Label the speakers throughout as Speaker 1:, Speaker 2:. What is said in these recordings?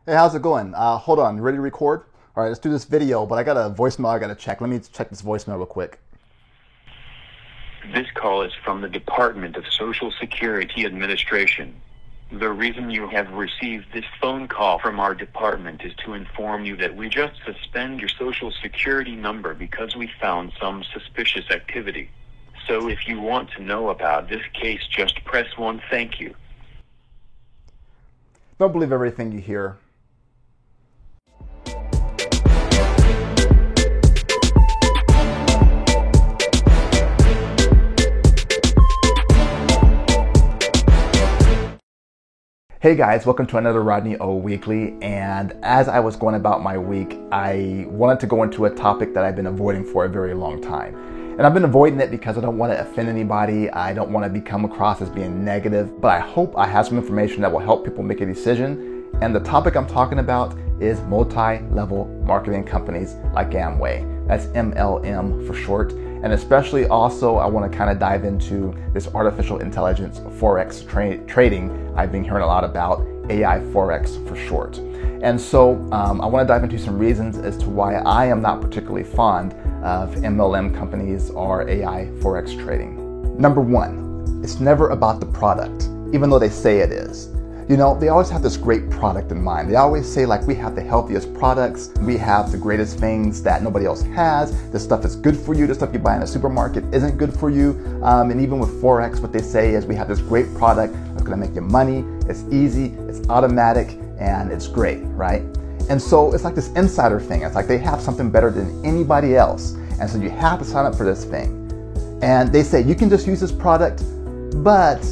Speaker 1: Hey, how's it going? Hold on, you ready to record? All right, let's do this video, but I got a voicemail I got to check. Let me check this voicemail real quick.
Speaker 2: This call is from the Department of Social Security Administration. The reason you have received this phone call from our department is to inform you that we just suspend your Social Security number because we found some suspicious activity. So if you want to know about this case, just press 1. Thank you.
Speaker 1: Don't believe everything you hear. Hey guys, welcome to another Rodney O Weekly, and as I was going about my week, I wanted to go into a topic that I've been avoiding for a very long time. And I've been avoiding it because I don't want to offend anybody, I don't want to become across as being negative, but I hope I have some information that will help people make a decision. And the topic I'm talking about is multi-level marketing companies like Amway. That's MLM for short. And especially also, I want to kind of dive into this artificial intelligence Forex trading I've been hearing a lot about, AI Forex for short. And so I want to dive into some reasons as to why I am not particularly fond of MLM companies or AI Forex trading. Number one, it's never about the product, even though they say it is. You know, they always have this great product in mind. They always say like, we have the healthiest products, we have the greatest things that nobody else has, this stuff is good for you, the stuff you buy in a supermarket isn't good for you. And even with Forex, what they say is we have this great product that's gonna make you money, it's easy, it's automatic, and it's great, right? And so it's like this insider thing. It's like they have something better than anybody else. And so you have to sign up for this thing. And they say you can just use this product, but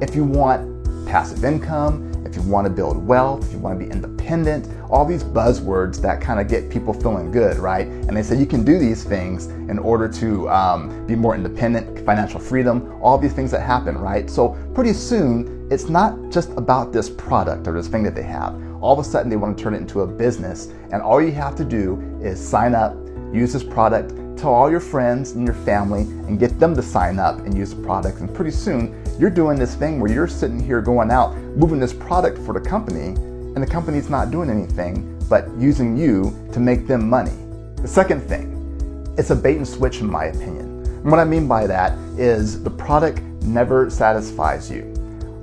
Speaker 1: if you want passive income, if you want to build wealth, if you want to be independent, all these buzzwords that kind of get people feeling good, right? And they say you can do these things in order to be more independent, financial freedom, all these things that happen, right? So pretty soon, it's not just about this product or this thing that they have. All of a sudden, they want to turn it into a business, and all you have to do is sign up, use this product, tell all your friends and your family, and get them to sign up and use the product. And pretty soon, you're doing this thing where you're sitting here going out, moving this product for the company, and the company's not doing anything but using you to make them money. The second thing, it's a bait and switch in my opinion. And what I mean by that is the product never satisfies you.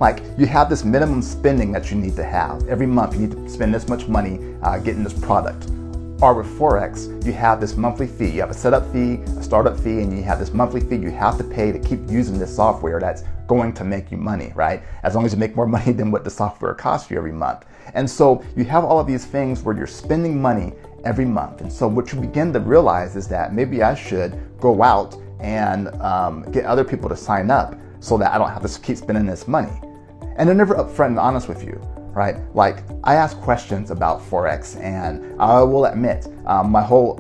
Speaker 1: Like, you have this minimum spending that you need to have. Every month you need to spend this much money getting this product. Or with Forex, you have this monthly fee. You have a setup fee, a startup fee, and you have this monthly fee you have to pay to keep using this software that's going to make you money, right? As long as you make more money than what the software costs you every month. And so you have all of these things where you're spending money every month. And so what you begin to realize is that maybe I should go out and get other people to sign up so that I don't have to keep spending this money. And they're never upfront and honest with you. Right? Like, I ask questions about Forex, and I will admit, my whole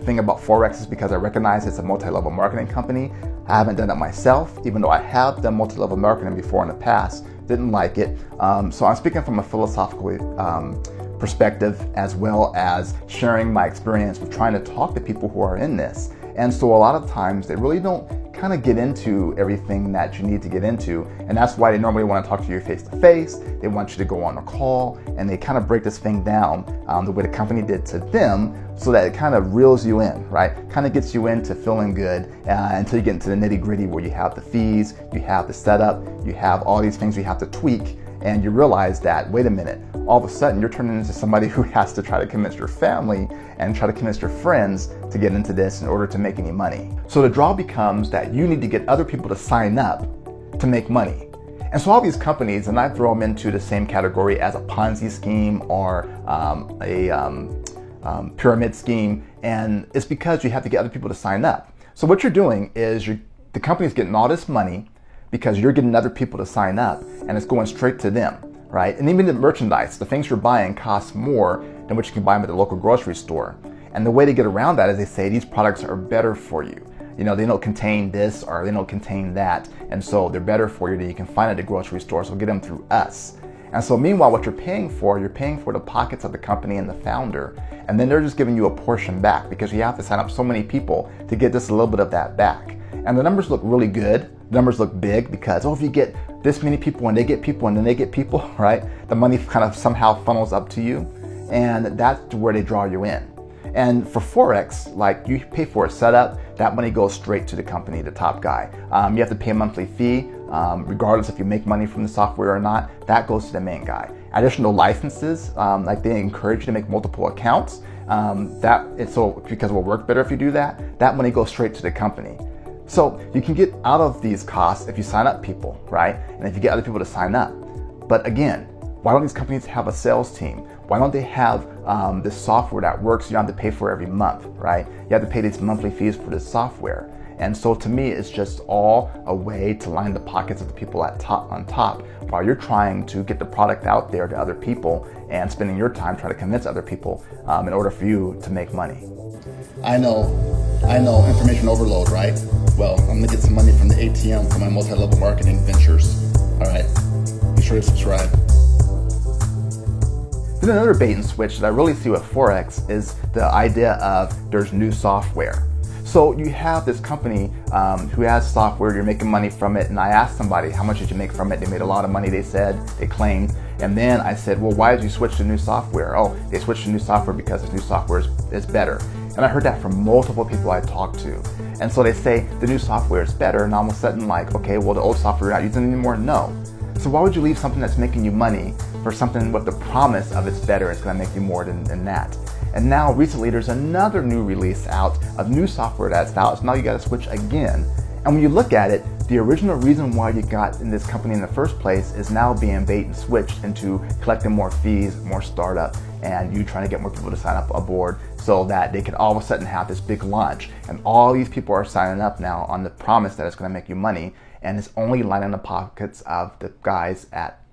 Speaker 1: thing about Forex is because I recognize it's a multi-level marketing company. I haven't done it myself, even though I have done multi-level marketing before in the past. Didn't like it. So I'm speaking from a philosophical perspective, as well as sharing my experience with trying to talk to people who are in this. And so a lot of times they really don't kind of get into everything that you need to get into, and that's why they normally want to talk to you face to face. They want you to go on a call, and they kind of break this thing down the way the company did to them, so that it kind of reels you in, right? Kind of gets you into feeling good until you get into the nitty gritty where you have the fees, you have the setup, you have all these things you have to tweak, and you realize that, wait a minute, all of a sudden you're turning into somebody who has to try to convince your family and try to convince your friends to get into this in order to make any money. So the draw becomes that you need to get other people to sign up to make money. And so all these companies, and I throw them into the same category as a Ponzi scheme or a pyramid scheme, and it's because you have to get other people to sign up. So what you're doing is the company's getting all this money because you're getting other people to sign up, and it's going straight to them, right? And even the merchandise, the things you're buying cost more than what you can buy them at the local grocery store. And the way to get around that is they say these products are better for you. You know, they don't contain this or they don't contain that, and so they're better for you than you can find at the grocery store, so get them through us. And so meanwhile, what you're paying for the pockets of the company and the founder, and then they're just giving you a portion back because you have to sign up so many people to get just a little bit of that back. And the numbers look really good, the numbers look big because, if you get this many people and they get people and then they get people, right? The money kind of somehow funnels up to you, and that's where they draw you in. And for Forex, like, you pay for a setup, that money goes straight to the company, the top guy. You have to pay a monthly fee, regardless if you make money from the software or not, that goes to the main guy. Additional licenses, like they encourage you to make multiple accounts, because it will work better if you do that, that money goes straight to the company. So you can get out of these costs if you sign up people, right? And if you get other people to sign up. But again, why don't these companies have a sales team? Why don't they have this software that works you don't have to pay for every month, right? You have to pay these monthly fees for this software. And so to me, it's just all a way to line the pockets of the people on top while you're trying to get the product out there to other people and spending your time trying to convince other people in order for you to make money. I know, information overload, right? Well, I'm gonna get some money from the ATM for my multi-level marketing ventures. All right, be sure to subscribe. Then another bait and switch that I really see with Forex is the idea of there's new software. So you have this company who has software, you're making money from it, and I asked somebody, how much did you make from it? They made a lot of money, they claimed. And then I said, well, why did you switch to new software? Oh, they switched to new software because this new software is better. And I heard that from multiple people I talked to. And so they say the new software is better, and all of a sudden, like, okay, well, the old software you're not using anymore? No. So why would you leave something that's making you money for something with the promise of it's better, it's gonna make you more than that? And now recently there's another new release out of new software that's out, so now you gotta switch again. And when you look at it, the original reason why you got in this company in the first place is now being bait and switched into collecting more fees, more startup, and you trying to get more people to sign up aboard so that they can all of a sudden have this big launch. And all these people are signing up now on the promise that it's gonna make you money, and it's only lining the pockets of the guys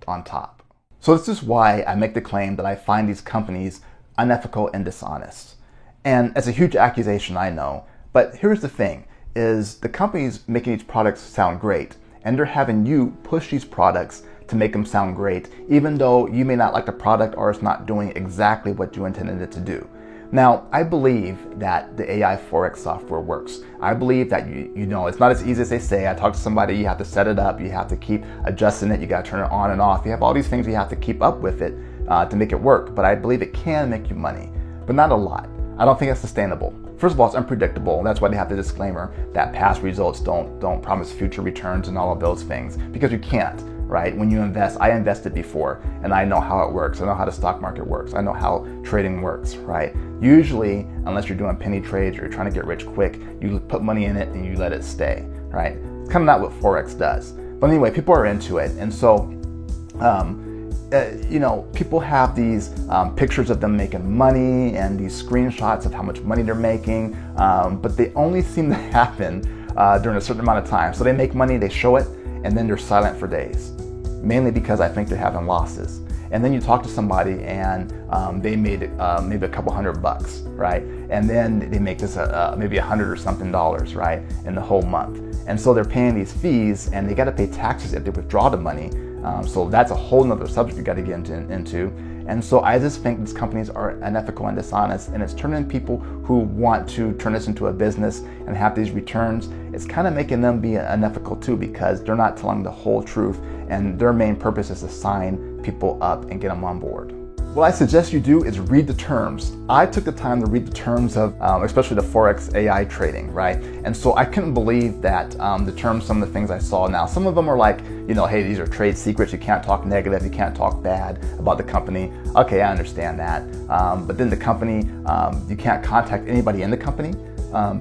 Speaker 1: on top. So this is why I make the claim that I find these companies unethical and dishonest. And it's a huge accusation, I know, but here's the thing, is the companies making these products sound great, and they're having you push these products to make them sound great, even though you may not like the product or it's not doing exactly what you intended it to do. Now, I believe that the AI Forex software works. I believe that you know it's not as easy as they say. I talked to somebody, you have to set it up, you have to keep adjusting it, you got to turn it on and off. You have all these things you have to keep up with it to make it work. But I believe it can make you money, but not a lot. I don't think it's sustainable. First of all, it's unpredictable. That's why they have the disclaimer that past results don't promise future returns and all of those things, because you can't. Right? When you invest, I invested before and I know how it works. I know how the stock market works. I know how trading works, right? Usually, unless you're doing penny trades or you're trying to get rich quick, you put money in it and you let it stay, right? It's kind of not what Forex does. But anyway, people are into it. And so, people have these pictures of them making money and these screenshots of how much money they're making, but they only seem to happen during a certain amount of time. So they make money, they show it, and then they're silent for days, mainly because I think they're having losses. And then you talk to somebody and they made maybe a couple $100, right? And then they make this maybe $100 or something, right, in the whole month. And so they're paying these fees and they got to pay taxes if they withdraw the money. So that's a whole nother subject you got to get into. And so I just think these companies are unethical and dishonest, and it's turning people who want to turn this into a business and have these returns, it's kind of making them be unethical too, because they're not telling the whole truth, and their main purpose is to sign people up and get them on board. What I suggest you do is read the terms. I took the time to read the terms of, especially the Forex AI trading, right? And so I couldn't believe that the terms, some of the things I saw now, some of them are like, hey, these are trade secrets. You can't talk negative. You can't talk bad about the company. Okay, I understand that. But then the company, you can't contact anybody in the company.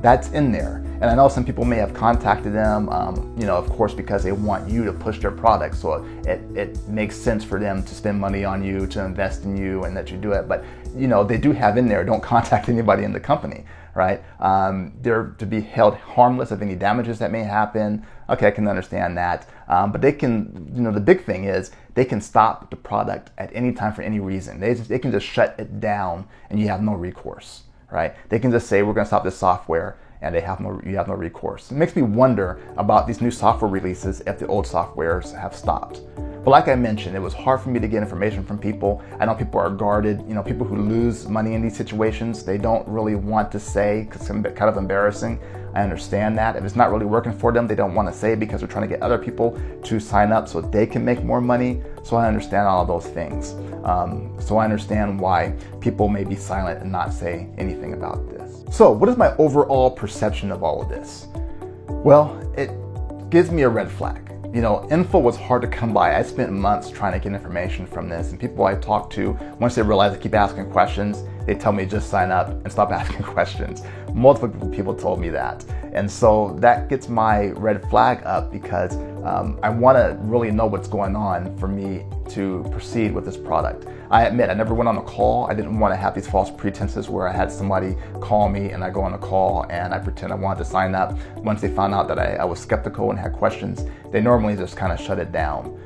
Speaker 1: That's in there. And I know some people may have contacted them, of course, because they want you to push their product. So it makes sense for them to spend money on you, to invest in you, and that you do it. But, they do have in there, don't contact anybody in the company, right? They're to be held harmless of any damages that may happen. Okay, I can understand that. But they can, the big thing is they can stop the product at any time for any reason. They can just shut it down and you have no recourse, right? They can just say, we're going to stop this software, and you have no recourse. It makes me wonder about these new software releases if the old softwares have stopped. But like I mentioned, it was hard for me to get information from people. I know people are guarded. People who lose money in these situations, they don't really want to say because it's kind of embarrassing. I understand that. If it's not really working for them, they don't want to say because they're trying to get other people to sign up so they can make more money. So I understand all of those things. So I understand why people may be silent and not say anything about this. So what is my overall perception of all of this? Well, it gives me a red flag. Info was hard to come by. I spent months trying to get information from this, and people I talk to, once they realize I keep asking questions, they tell me just sign up and stop asking questions. Multiple people told me that. And so that gets my red flag up because I want to really know what's going on for me to proceed with this product. I admit I never went on a call. I didn't want to have these false pretenses where I had somebody call me and I go on a call and I pretend I wanted to sign up. Once they found out that I was skeptical and had questions, they normally just kind of shut it down.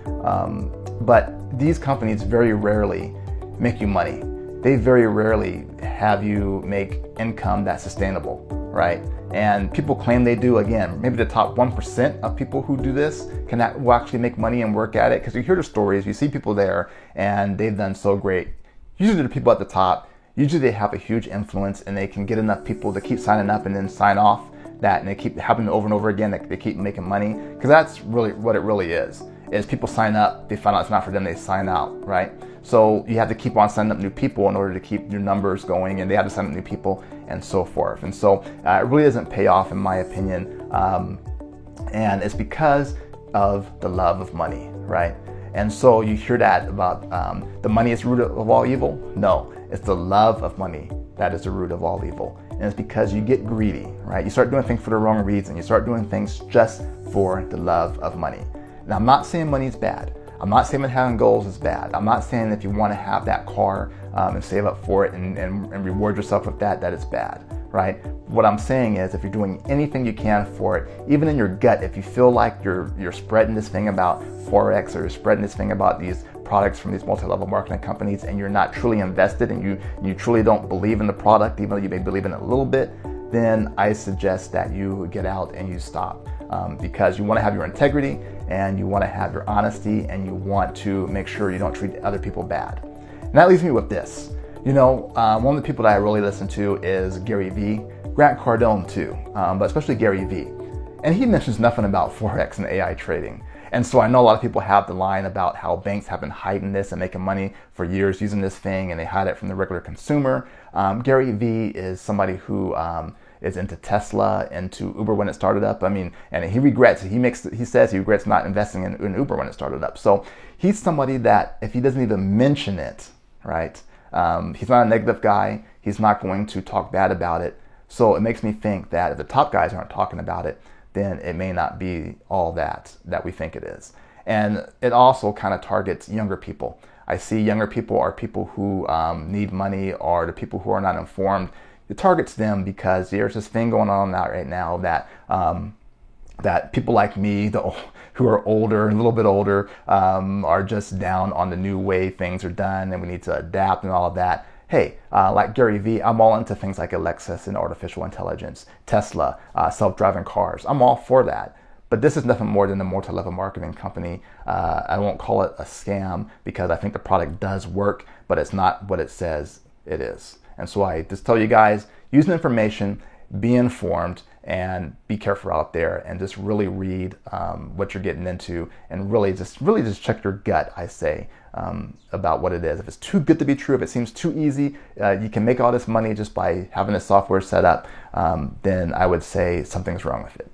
Speaker 1: But these companies very rarely make you money. They very rarely have you make income that's sustainable, right? And people claim they do. Again, maybe the top 1% of people who do this will actually make money and work at it, because you hear the stories, you see people there and they've done so great. Usually the people at the top, usually they have a huge influence and they can get enough people to keep signing up and then sign off that, and they keep happening over and over again, they keep making money, because that's really what it really is people sign up, they find out it's not for them, they sign out, right? So you have to keep on signing up new people in order to keep your numbers going, and they have to sign up new people and so forth. And so it really doesn't pay off in my opinion. And it's because of the love of money, right? And so you hear that about the money is the root of all evil. No, it's the love of money that is the root of all evil. And it's because you get greedy, right? You start doing things for the wrong reason. You start doing things just for the love of money. Now, I'm not saying money is bad. I'm not saying that having goals is bad. I'm not saying if you want to have that car and save up for it and reward yourself with that it's bad, right? What I'm saying is if you're doing anything you can for it, even in your gut, if you feel like you're spreading this thing about Forex or you're spreading this thing about these products from these multi-level marketing companies and you're not truly invested and you truly don't believe in the product, even though you may believe in it a little bit, then I suggest that you get out and you stop. Because you want to have your integrity and you want to have your honesty and you want to make sure you don't treat other people bad. And that leaves me with this. One of the people that I really listen to is Gary Vee, Grant Cardone too, but especially Gary Vee. And he mentions nothing about Forex and AI trading. And so I know a lot of people have the line about how banks have been hiding this and making money for years using this thing and they hide it from the regular consumer. Gary Vee is somebody who is into Tesla, into Uber when it started up. And he says he regrets not investing in Uber when it started up. So he's somebody that if he doesn't even mention it, right? He's not a negative guy. He's not going to talk bad about it. So it makes me think that if the top guys aren't talking about it, then it may not be all that we think it is. And it also kind of targets younger people. I see younger people are people who need money or the people who are not informed. It targets them because there's this thing going on out right now that people like me, who are older, a little bit older, are just down on the new way things are done and we need to adapt and all of that. Hey, like Gary Vee, I'm all into things like Alexa and artificial intelligence, Tesla, self-driving cars. I'm all for that. But this is nothing more than a multi-level marketing company. I won't call it a scam because I think the product does work, but it's not what it says it is. And so I just tell you guys, use the information, be informed, and be careful out there and just really read what you're getting into and really just check your gut, I say, about what it is. If it's too good to be true, if it seems too easy, you can make all this money just by having this software set up, then I would say something's wrong with it.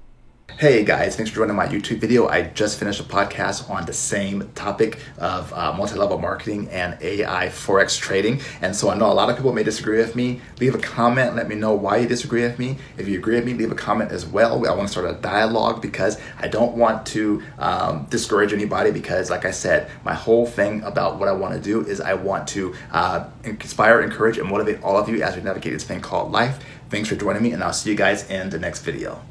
Speaker 1: Hey guys, thanks for joining my YouTube video. I just finished a podcast on the same topic of multi-level marketing and AI Forex trading. And so I know a lot of people may disagree with me. Leave a comment, let me know why you disagree with me. If you agree with me, leave a comment as well. I want to start a dialogue because I don't want to discourage anybody because like I said, my whole thing about what I want to do is I want to inspire, encourage, and motivate all of you as we navigate this thing called life. Thanks for joining me and I'll see you guys in the next video.